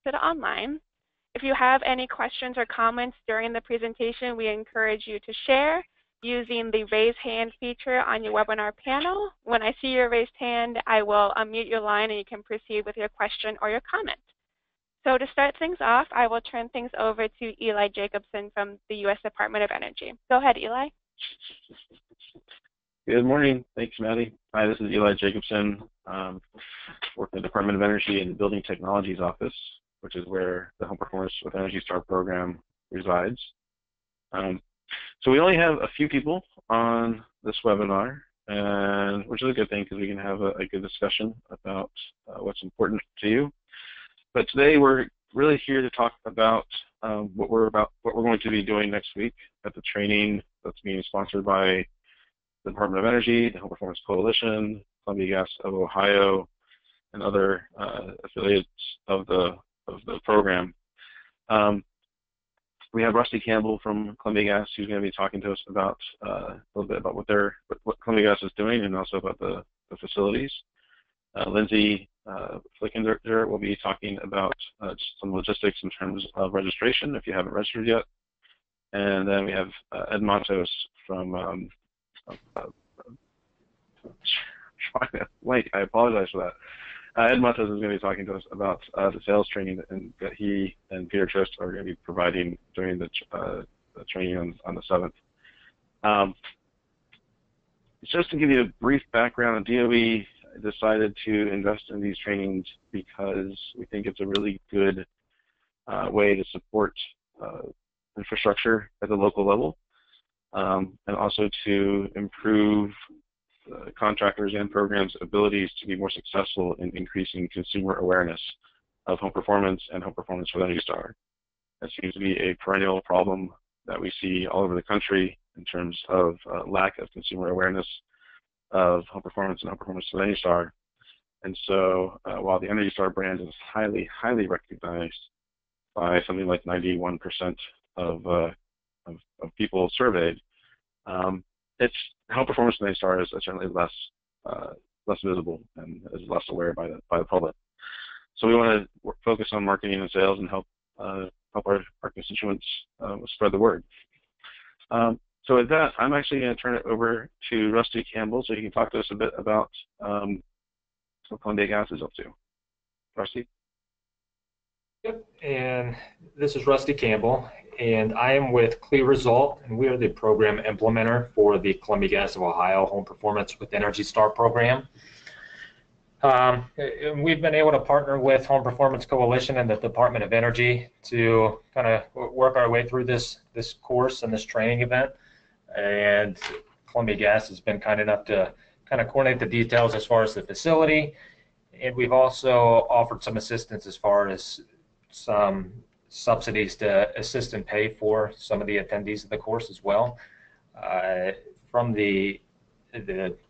posted online. If you have any questions or comments during the presentation, we encourage you to share using the raise hand feature on your webinar panel. When I see your raised hand, I will unmute your line and you can proceed with your question or your comment. So to start things off, I will turn things over to Eli Jacobson from the U.S. Department of Energy. Go ahead, Eli. Good morning. Thanks, Maddie. Hi, this is Eli Jacobson. Work in the Department of Energy in the Building Technologies Office, which is where the Home Performance with Energy Star program resides. So we only have a few people on this webinar, and which is a good thing because we can have a good discussion about what's important to you. But today we're really here to talk about what we're going to be doing next week at the training that's being sponsored by the Department of Energy, the Home Performance Coalition, Columbia Gas of Ohio, and other affiliates of the program. We have Rusty Campbell from Columbia Gas, who's going to be talking to us about a little bit about what Columbia Gas is doing, and also about the facilities. Lindsay Flickinger will be talking about some logistics in terms of registration if you haven't registered yet. And then we have Ed Matos from I apologize for that. Ed Matos is going to be talking to us about the sales training that he and Peter Trist are going to be providing during the training on the 7th. Just to give you a brief background, DOE decided to invest in these trainings because we think it's a really good way to support infrastructure at the local level, and also to improve contractors and programs' abilities to be more successful in increasing consumer awareness of home performance and home performance with Energy Star. That seems to be a perennial problem that we see all over the country in terms of lack of consumer awareness of home performance and home performance with Energy Star. And so while the Energy Star brand is highly, highly recognized by something like 91% of people surveyed, its home performance with Energy Star is certainly less visible and is less aware by the public. So we want to focus on marketing and sales and help our constituents spread the word. So with that, I'm actually going to turn it over to Rusty Campbell so he can talk to us a bit about what Columbia Gas is up to. Rusty? Yep, and this is Rusty Campbell, and I am with ClearResult, and we are the program implementer for the Columbia Gas of Ohio Home Performance with Energy Star program. And we've been able to partner with Home Performance Coalition and the Department of Energy to kind of work our way through this course and this training event. And Columbia Gas has been kind enough to kind of coordinate the details as far as the facility. And we've also offered some assistance as far as some subsidies to assist and pay for some of the attendees of the course as well. From the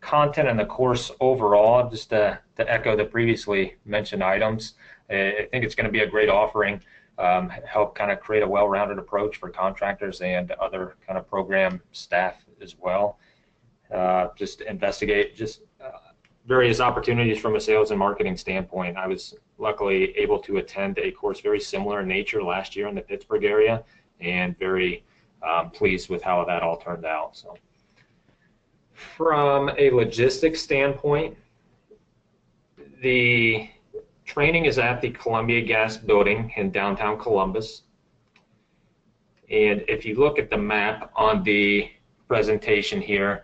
content and the course overall, just to echo the previously mentioned items, I think it's going to be a great offering, help kind of create a well-rounded approach for contractors and other kind of program staff as well. Just investigate various opportunities from a sales and marketing standpoint. I was luckily able to attend a course very similar in nature last year in the Pittsburgh area, and very pleased with how that all turned out. So, from a logistics standpoint, the training is at the Columbia Gas building in downtown Columbus. And if you look at the map on the presentation here,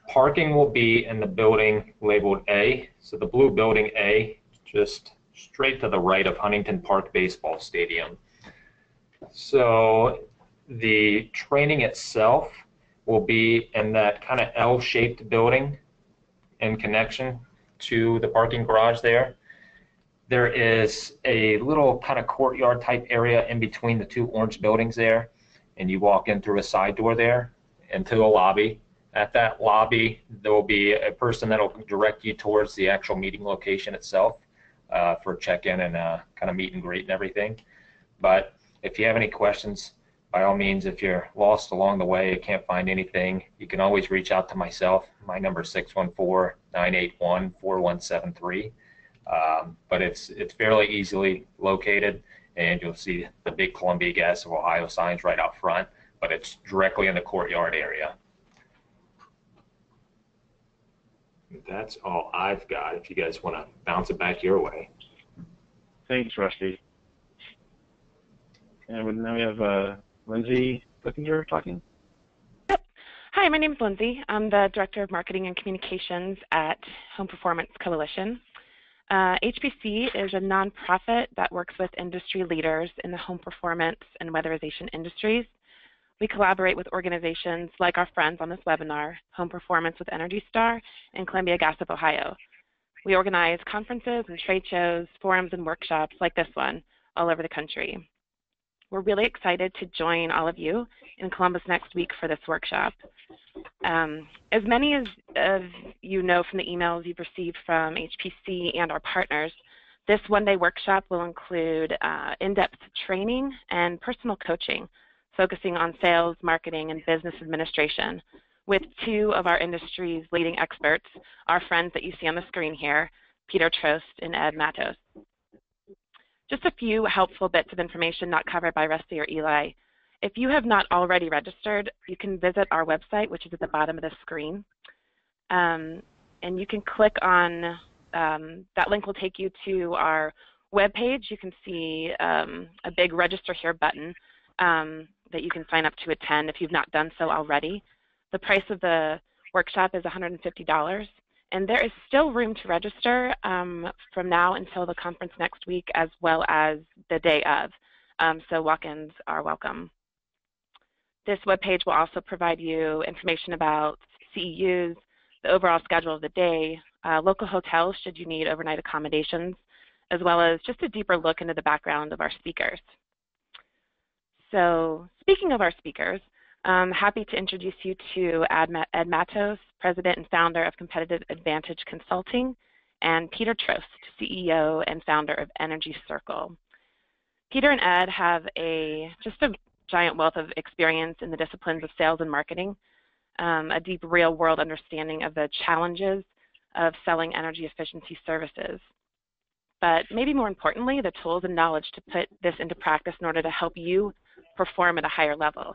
parking will be in the building labeled A. So the blue building A, just straight to the right of Huntington Park Baseball Stadium. So the training itself will be in that kind of L-shaped building in connection to the parking garage there. There is a little kind of courtyard type area in between the two orange buildings there, and you walk in through a side door there into a lobby. At that lobby, there will be a person that will direct you towards the actual meeting location itself for check-in and kind of meet and greet and everything. But if you have any questions, by all means, if you're lost along the way, you can't find anything, you can always reach out to myself. My number is 614-981-4173. But it's fairly easily located, and you'll see the big Columbia Gas of Ohio signs right out front, but it's directly in the courtyard area. That's all I've got, if you guys want to bounce it back your way. Thanks, Rusty. And now we have Lindsay Lippinger talking. Yep. Hi, my name is Lindsay. I'm the Director of Marketing and Communications at Home Performance Coalition. HPC is a nonprofit that works with industry leaders in the home performance and weatherization industries. We collaborate with organizations like our friends on this webinar, Home Performance with Energy Star and Columbia Gas of Ohio. We organize conferences and trade shows, forums, and workshops like this one all over the country. We're really excited to join all of you in Columbus next week for this workshop. As many of you know from the emails you've received from HPC and our partners, this one-day workshop will include in-depth training and personal coaching, focusing on sales, marketing, and business administration with two of our industry's leading experts, our friends that you see on the screen here, Peter Trost and Ed Matos. Just a few helpful bits of information not covered by Rusty or Eli. If you have not already registered, you can visit our website, which is at the bottom of the screen. And you can click on, that link will take you to our webpage. You can see a big register here button that you can sign up to attend if you've not done so already. The price of the workshop is $150. And there is still room to register from now until the conference next week, as well as the day of. So walk-ins are welcome. This webpage will also provide you information about CEUs, the overall schedule of the day, local hotels should you need overnight accommodations, as well as just a deeper look into the background of our speakers. So speaking of our speakers, I'm happy to introduce you to Ed Matos, President and Founder of Competitive Advantage Consulting, and Peter Trost, CEO and Founder of Energy Circle. Peter and Ed have just a giant wealth of experience in the disciplines of sales and marketing, a deep real-world understanding of the challenges of selling energy efficiency services. But maybe more importantly, the tools and knowledge to put this into practice in order to help you perform at a higher level.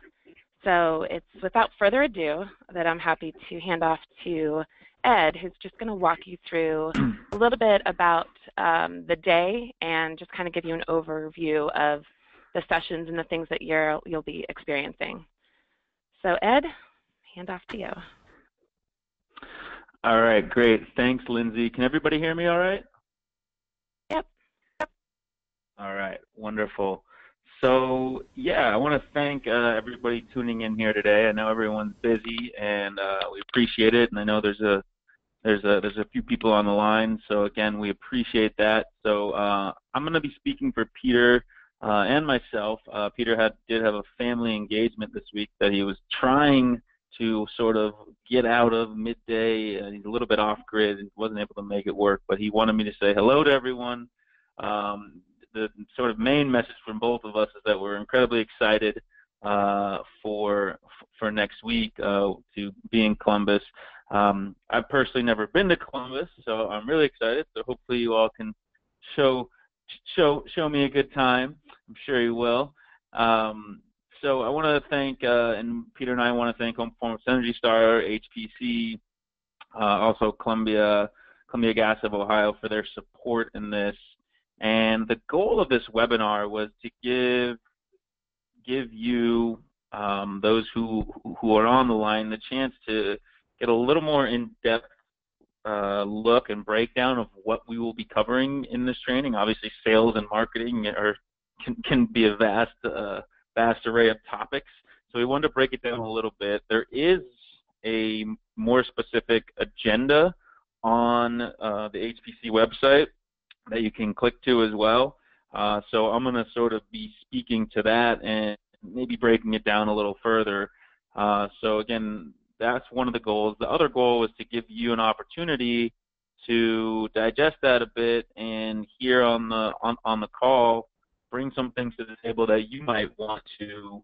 So it's without further ado that I'm happy to hand off to Ed, who's just going to walk you through a little bit about the day and just kind of give you an overview of the sessions and the things that you'll be experiencing. So Ed, hand off to you. All right, great. Thanks, Lindsay. Can everybody hear me all right? Yep. All right, wonderful. So yeah, I want to thank everybody tuning in here today. I know everyone's busy, and we appreciate it. And I know there's a few people on the line, so again, we appreciate that. So I'm going to be speaking for Peter and myself. Peter did have a family engagement this week that he was trying to sort of get out of midday. He's a little bit off grid and wasn't able to make it work, but he wanted me to say hello to everyone. The sort of main message from both of us is that we're incredibly excited for next week to be in Columbus. I've personally never been to Columbus, so I'm really excited. So hopefully you all can show me a good time. I'm sure you will. So I want to thank, and Peter and I want to thank Home Performance Energy Star, HPC, also Columbia Gas of Ohio for their support in this. And the goal of this webinar was to give you, those who are on the line, the chance to get a little more in-depth look and breakdown of what we will be covering in this training. Obviously, sales and marketing can be a vast array of topics. So we wanted to break it down a little bit. There is a more specific agenda on the HPC website that you can click to as well. So I'm going to sort of be speaking to that and maybe breaking it down a little further. So again, that's one of the goals. The other goal was to give you an opportunity to digest that a bit and here on the call, bring some things to the table that you might want to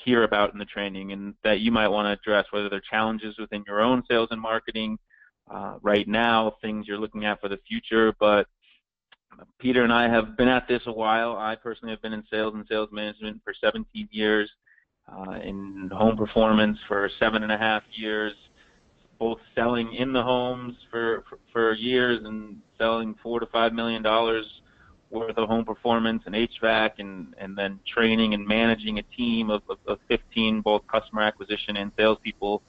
hear about in the training and that you might want to address, whether they're challenges within your own sales and marketing right now, things you're looking at for the future, but Peter and I have been at this a while. I personally have been in sales and sales management for 17 years, in home performance for 7.5 years, both selling in the homes for years and selling $4 to $5 million worth of home performance and HVAC, and then training and managing a team of 15, both customer acquisition and salespeople.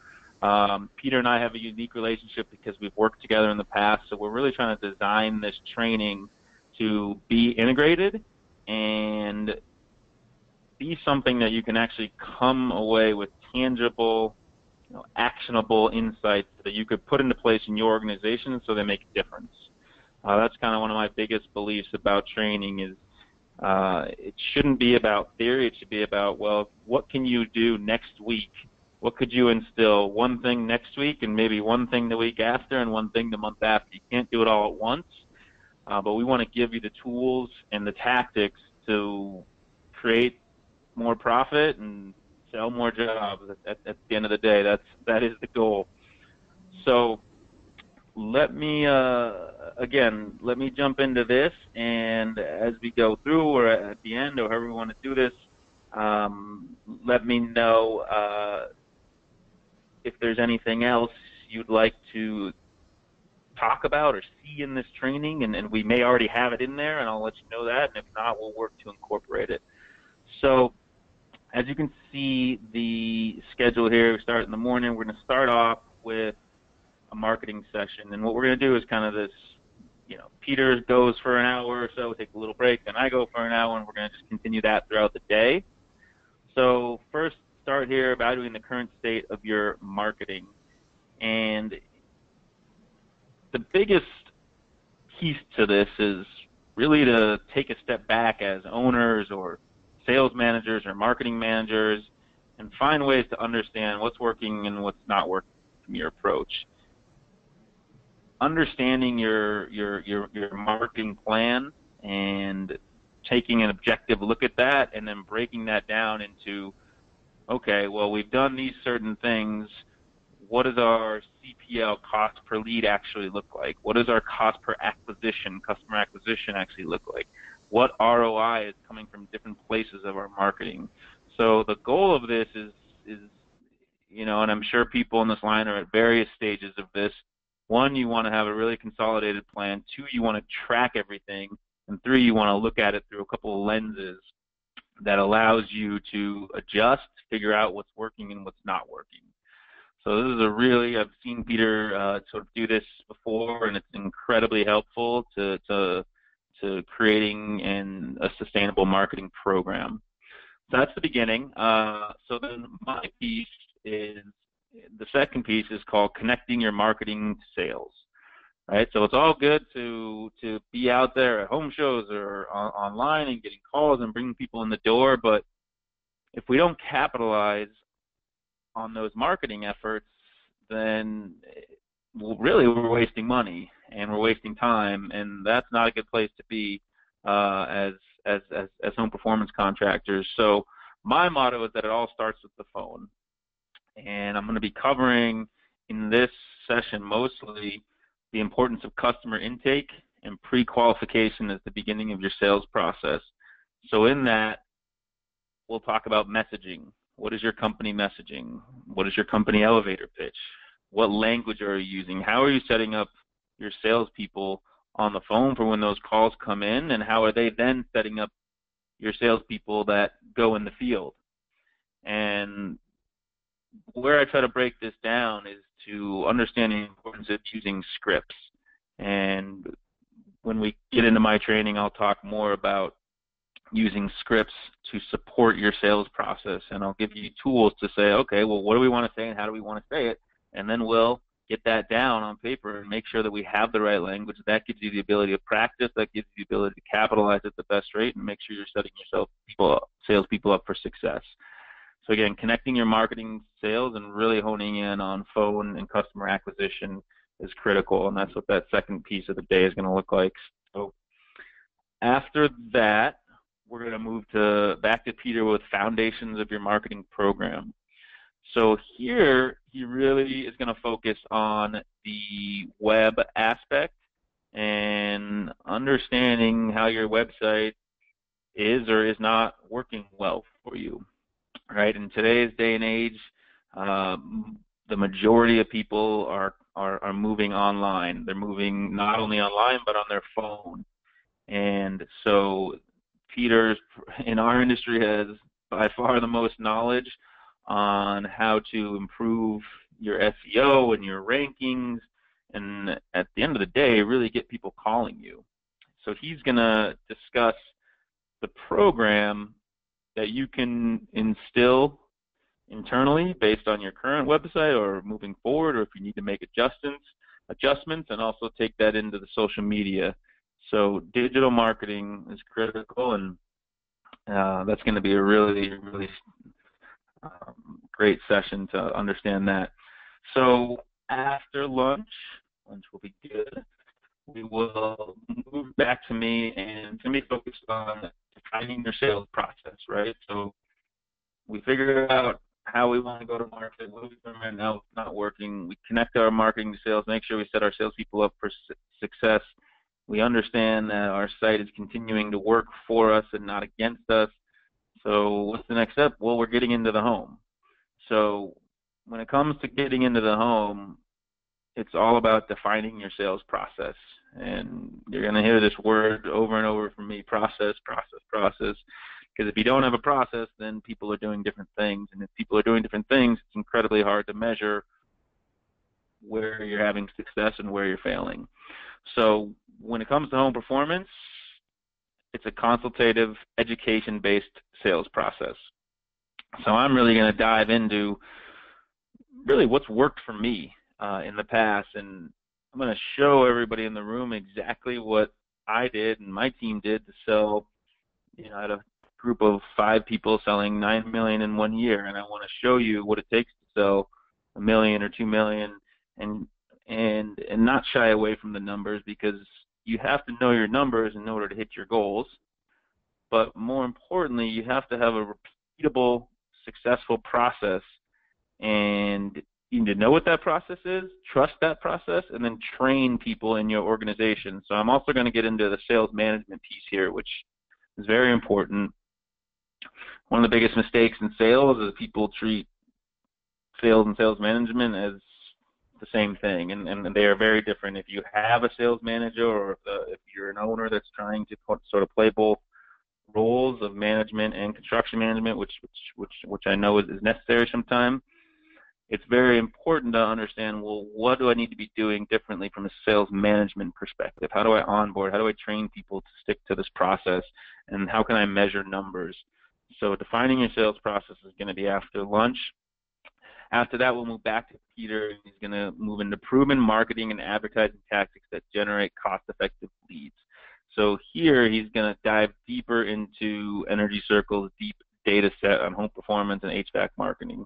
Peter and I have a unique relationship because we've worked together in the past, so we're really trying to design this training to be integrated and be something that you can actually come away with tangible, actionable insights that you could put into place in your organization so they make a difference. That's kind of one of my biggest beliefs about training is it shouldn't be about theory. It should be about, well, what can you do next week? What could you instill one thing next week and maybe one thing the week after and one thing the month after? You can't do it all at once, but we want to give you the tools and the tactics to create more profit and sell more jobs at the end of the day. That is the goal. So let me jump into this, and as we go through or at the end or however we want to do this, let me know if there's anything else you'd like to talk about or see in this training, and we may already have it in there, and I'll let you know that, and if not, we'll work to incorporate it. So as you can see the schedule here, we start in the morning. We're going to start off with a marketing session, and what we're going to do is kind of this, Peter goes for an hour or so, take a little break, then I go for an hour, and we're going to just continue that throughout the day. So first, start here evaluating the current state of your marketing, and the biggest piece to this is really to take a step back as owners or sales managers or marketing managers and find ways to understand what's working and what's not working from your approach. Understanding your marketing plan and taking an objective look at that and then breaking that down into, okay, well, we've done these certain things. What does our CPL, cost per lead, actually look like? What does our cost per acquisition, customer acquisition, actually look like? What ROI is coming from different places of our marketing? So the goal of this is and I'm sure people in this line are at various stages of this. 1, you want to have a really consolidated plan. 2, you want to track everything. And 3, you want to look at it through a couple of lenses that allows you to adjust, figure out what's working and what's not working. So this is I've seen Peter sort of do this before, and it's incredibly helpful to creating a sustainable marketing program. So that's the beginning. So then my piece is, the second piece is called connecting your marketing to sales. Right? So it's all good to be out there at home shows or online and getting calls and bringing people in the door, but if we don't capitalize on those marketing efforts, then we're wasting money and we're wasting time, and that's not a good place to be as home performance contractors. So my motto is that it all starts with the phone, and I'm going to be covering in this session mostly the importance of customer intake and pre-qualification at the beginning of your sales process. So in that, we'll talk about messaging. What is your company messaging? What is your company elevator pitch? What language are you using? How are you setting up your salespeople on the phone for when those calls come in, and how are they then setting up your salespeople that go in the field? And where I try to break this down is to understand the importance of using scripts. And when we get into my training, I'll talk more about using scripts to support your sales process, and I'll give you tools to say, okay, well, what do we want to say and how do we want to say it? And then we'll get that down on paper and make sure that we have the right language. That gives you the ability to practice, that gives you the ability to capitalize at the best rate and make sure you're setting salespeople up for success. So again, connecting your marketing, sales, and really honing in on phone and customer acquisition is critical, and that's what that second piece of the day is going to look like. So after that, we're going to move back to Peter with foundations of your marketing program. So here, he really is going to focus on the web aspect and understanding how your website is or is not working well for you, right? In today's day and age, the majority of people are moving online. They're moving not only online but on their phone. And so Peter, in our industry, has by far the most knowledge on how to improve your SEO and your rankings, and at the end of the day, really get people calling you. So he's going to discuss the program that you can instill internally based on your current website or moving forward, or if you need to make adjustments, and also take that into the social media. So digital marketing is critical, and that's going to be a really, really great session to understand that. So after lunch will be good, we will move back to me, and it's going to be focused on defining your sales process, right? So we figure out how we want to go to market, what we've done right now is not working. We connect our marketing to sales, make sure we set our salespeople up for success. We understand that our site is continuing to work for us and not against us. So what's the next step? Well, we're getting into the home. So when it comes to getting into the home, it's all about defining your sales process. And you're going to hear this word over and over from me, process. Because if you don't have a process, then people are doing different things. And if people are doing different things, it's incredibly hard to measure where you're having success and where you're failing. So when it comes to home performance, it's a consultative, education-based sales process. So I'm really going to dive into really what's worked for me in the past, and I'm going to show everybody in the room exactly what I did and my team did to sell, I had a group of 5 people selling $9 million in 1 year, and I want to show you what it takes to sell $1 million or $2 million, and not shy away from the numbers, because you have to know your numbers in order to hit your goals. But more importantly, you have to have a repeatable, successful process, and you need to know what that process is, trust that process, and then train people in your organization. So I'm also going to get into the sales management piece here, which is very important. One of the biggest mistakes in sales is people treat sales and sales management as the same thing, and they are very different. If you have a sales manager, or if you're an owner that's trying to sort of play both roles of management and construction management, which I know is necessary sometimes, it's very important to understand, well, what do I need to be doing differently from a sales management perspective? How do I onboard? How do I train people to stick to this process? And how can I measure numbers? So defining your sales process is going to be after lunch. After that, we'll move back to Peter, and he's going to move into proven marketing and advertising tactics that generate cost-effective leads. So here, he's going to dive deeper into Energy Circle's deep data set on home performance and HVAC marketing.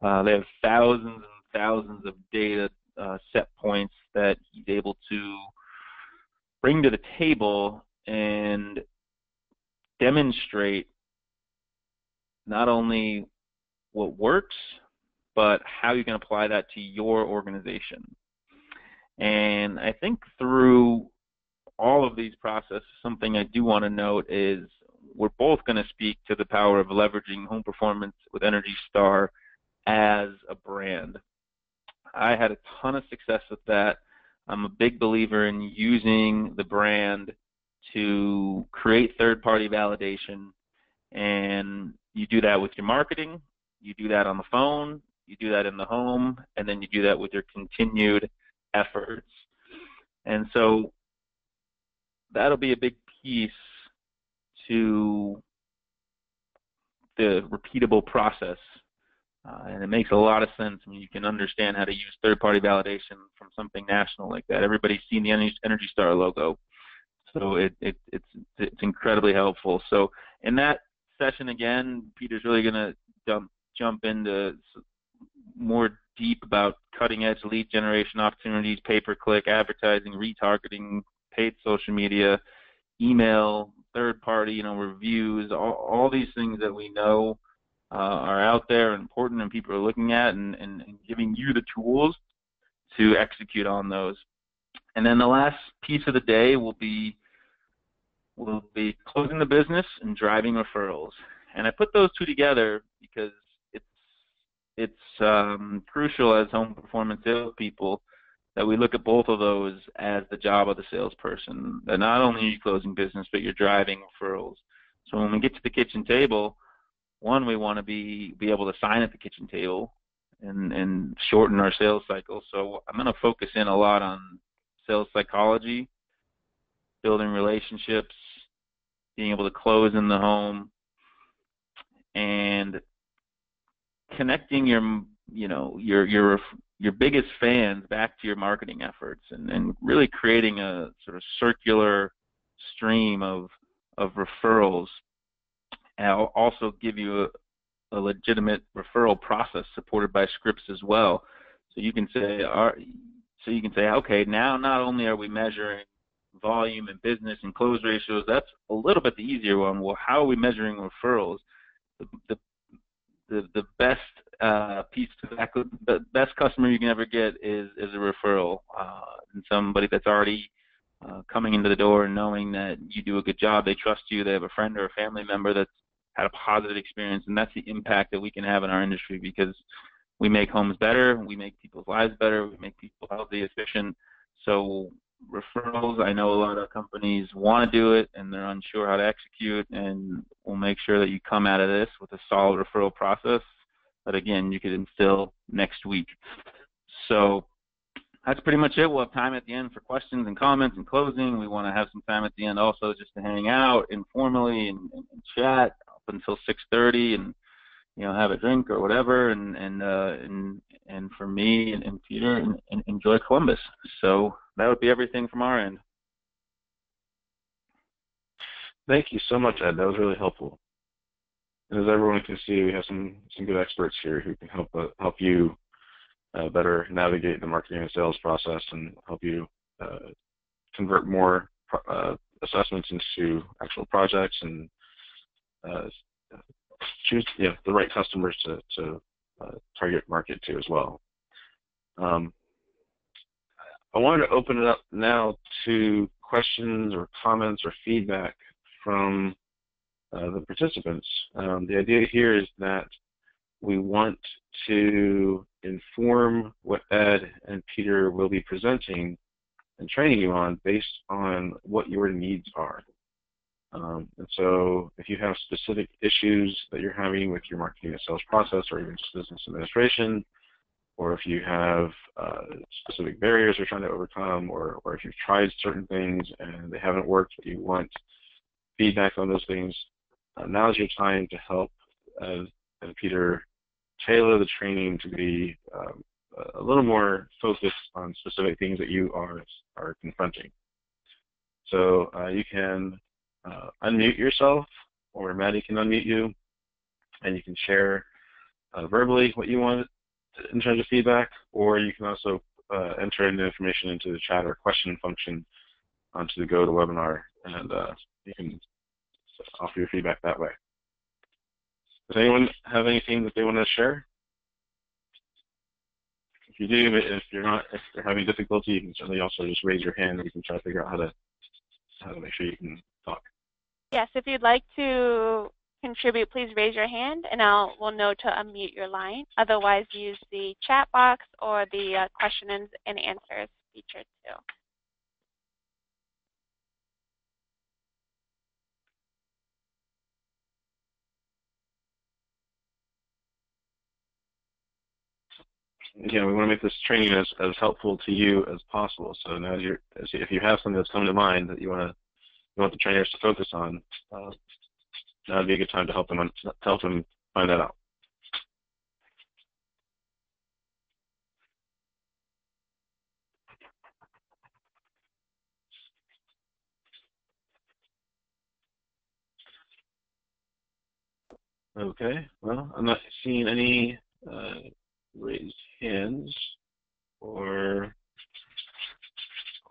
They have thousands and thousands of data set points that he's able to bring to the table and demonstrate not only what works, but how you can apply that to your organization. And I think through all of these processes, something I do want to note is we're both going to speak to the power of leveraging home performance with Energy Star as a brand. I had a ton of success with that. I'm a big believer in using the brand to create third-party validation, and you do that with your marketing, you do that on the phone, you do that in the home, and then you do that with your continued efforts. And so that'll be a big piece to the repeatable process. And it makes a lot of sense when you can understand how to use third-party validation from something national like that. Everybody's seen the Energy Star logo, so it's incredibly helpful. So in that session, again, Peter's really going to jump into more deep about cutting-edge lead generation opportunities, pay-per-click, advertising, retargeting, paid social media, email, third-party, reviews, all these things that we know are out there and important and people are looking at, and giving you the tools to execute on those. And then the last piece of the day will be closing the business and driving referrals. And I put those two together because it's crucial as home performance salespeople that we look at both of those as the job of the salesperson. That not only are you closing business, but you're driving referrals. So when we get to the kitchen table, one, we want to be able to sign at the kitchen table and shorten our sales cycle. So I'm going to focus in a lot on sales psychology, building relationships, being able to close in the home, and connecting your biggest fans back to your marketing efforts, and really creating a sort of circular stream of referrals. And I'll also give you a legitimate referral process supported by scripts as well. So you can say, okay, now not only are we measuring volume and business and close ratios, that's a little bit the easier one. Well, how are we measuring referrals? The best piece to that, the best customer you can ever get is a referral, and somebody that's already coming into the door and knowing that you do a good job, they trust you, they have a friend or a family member that's had a positive experience, and that's the impact that we can have in our industry, because we make homes better, we make people's lives better, we make people healthy, efficient. So referrals, I know a lot of companies want to do it and they're unsure how to execute, and we'll make sure that you come out of this with a solid referral process that, again, you could instill next week. So that's pretty much it. We'll have time at the end for questions and comments and closing. We want to have some time at the end also just to hang out informally and chat up until 6:30 and have a drink or whatever, and for me and Peter, and enjoy Columbus. So that would be everything from our end. Thank you so much, Ed. That was really helpful. And as everyone can see, we have some good experts here who can help you better navigate the marketing and sales process and help you convert more assessments into actual projects and choose the right customers to target market to as well. I wanted to open it up now to questions or comments or feedback from the participants. The idea here is that we want to inform what Ed and Peter will be presenting and training you on based on what your needs are. And so if you have specific issues that you're having with your marketing and sales process, or even just business administration, or if you have specific barriers you're trying to overcome, or if you've tried certain things and they haven't worked, but you want feedback on those things, now is your time to help Ed and Peter tailor the training to be a little more focused on specific things that you are confronting. So you can unmute yourself, or Maddie can unmute you, and you can share verbally what you want in terms of feedback, or you can also enter in the information into the chat or question function onto the GoToWebinar, and you can offer your feedback that way. Does anyone have anything that they want to share? If you do, if you're having difficulty, you can certainly also just raise your hand and we can try to figure out how to make sure you can talk. Yes, if you'd like to contribute, please raise your hand and we'll know to unmute your line. Otherwise, use the chat box or the questions and answers feature too. Again, we want to make this training as helpful to you as possible. So now, if you have something that's come to mind that you want the trainers to focus on, now would be a good time to help them find that out. Okay. Well, I'm not seeing any raised hands or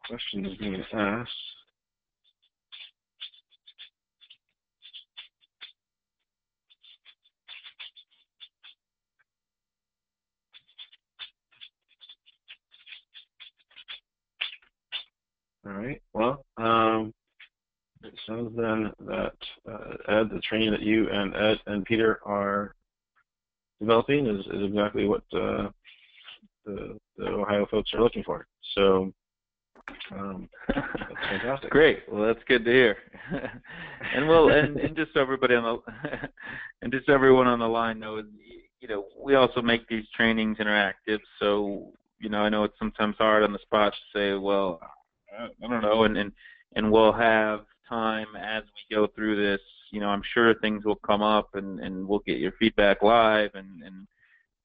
questions being asked. All right. Well, it sounds then that Ed, the training that you and Ed and Peter are developing is exactly what the Ohio folks are looking for. So that's fantastic. Great. Well, that's good to hear. and just so everybody on the and just everyone on the line knows, we also make these trainings interactive. So I know it's sometimes hard on the spot to say, well, I don't know, and we'll have time as we go through this. I'm sure things will come up, and we'll get your feedback live, and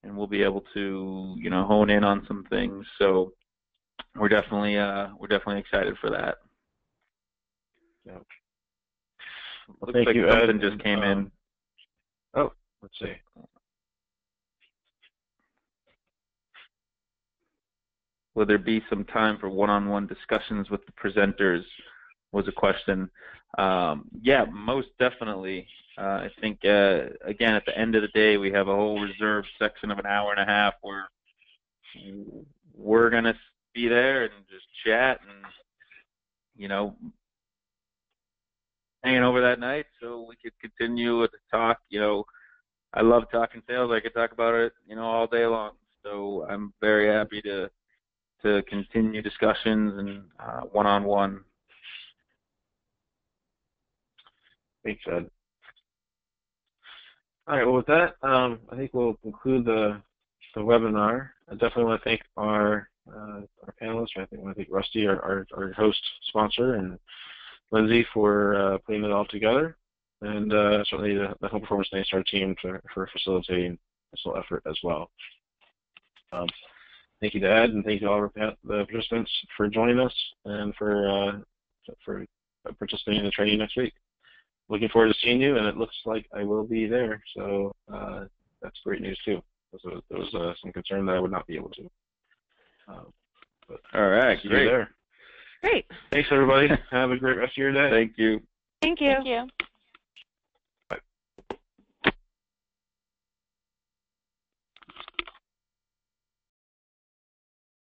we'll be able to hone in on some things. So we're definitely excited for that. Yeah. Well, Looks thank like you, something Ed. just came in. Oh, let's see. Will there be some time for one-on-one discussions with the presenters? Was a question. Yeah, most definitely. I think, again, at the end of the day, we have a whole reserved section of an hour and a half where we're going to be there and just chat and, hanging over that night so we could continue with the talk. I love talking sales. I could talk about it, all day long. So I'm very happy to continue discussions and one-on-one. Thanks, Ed. All right. Well, with that, I think we'll conclude the webinar. I definitely want to thank our panelists. I want to thank Rusty, our host sponsor, and Lindsay for putting it all together, and certainly the Home Performance Nightstar team for facilitating this whole effort as well. Thank you to Ed, and thank you to all the participants for joining us and for participating in the training next week. Looking forward to seeing you, and it looks like I will be there, so that's great news too. There was some concern that I would not be able to. But all right, great. There. Great. Thanks, everybody. Have a great rest of your day. Thank you. Thank you. Thank you.